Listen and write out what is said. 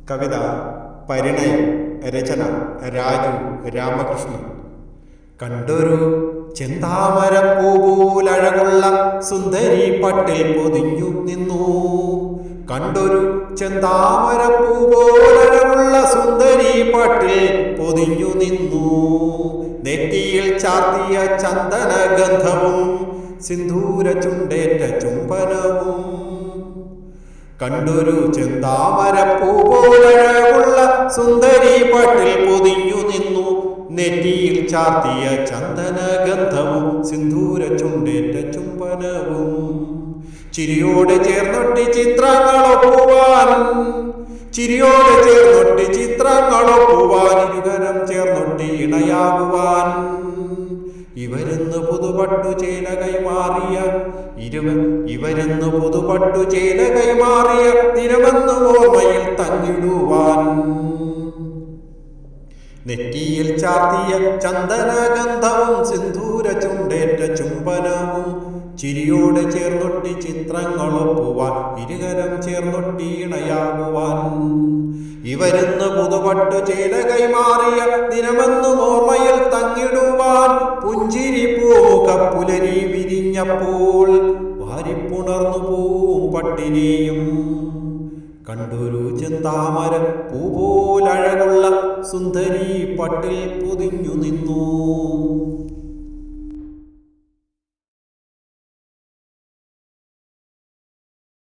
കവിത പരിണയം. രചന രാജു രാമകൃഷ്ണൻ. കണ്ടൊരു ചെന്താമരപ്പൂപോലഴകുള്ള സുന്ദരി പട്ടിൽ പൊതിഞ്ഞു നിന്നു. കണ്ടൊരു ചെന്താമരപ്പൂപോലഴകുള്ള സുന്ദരി പട്ടിൽ പൊതിഞ്ഞു നിന്നു. നെറ്റിയിൽ ചാർത്തിയ ചന്ദനഗന്ധവും സിന്ദൂര ചുണ്ടേറ്റ ചുംബനവും. കണ്ടൊരു ചെന്താമരപ്പൂപോലഴകുള്ള സുന്ദരി പട്ടിൽ പൊതിഞ്ഞു നിന്നു. നെറ്റിയിൽ ചാർത്തിയ ചന്ദനഗന്ധവും സിന്ദൂര ചുണ്ടേറ്റ ചുംബനവും. ചിരിയോടെ ചേർന്നൊട്ടി ചിത്രങ്ങളൊപ്പുവാൻ, ചിരിയോടെ ചേർന്നൊട്ടി ചിത്രങ്ങളൊപ്പുവാൻ, ഇരുകരം ചേർന്നൊട്ടി ഇണയാകുവാൻ. ഇവരെന്ന് പുതുപട്ടു ചേല കൈമാറിയ ഇവരെന്ന് പുതുപട്ടു ചേല കൈമാറിയ ദിനമെന്ന് ഓർമ്മയിൽ തങ്ങിടുവാൻ. നെറ്റിയിൽ ചാർത്തിയ ചന്ദനഗന്ധവും സിന്ദൂര ചുണ്ടേറ്റ ചുംബനവും. ചിരിയോടെ ചേർന്നൊട്ടി ചിത്രങ്ങളൊപ്പുവാൻ, ഇരുകരം ചേർന്നൊട്ടി ഇണയാകുവാൻ. ഇവരെന്ന് പുതുപട്ടു ചേല കൈമാറിയ ദിനമെന്ന് ഓർമ്മയിൽ തങ്ങിടുവാൻ. പുഞ്ചിരി പൂമുഖ പുലരി വിരിഞ്ഞപ്പോൾ വാരിപ്പുണർന്നു പോവും പട്ടിനെയും. കണ്ടൊരു ചെന്താമര പൂപോലഴകുള്ള സുന്ദരി പട്ടിൽ പൊതിഞ്ഞു നിന്നു.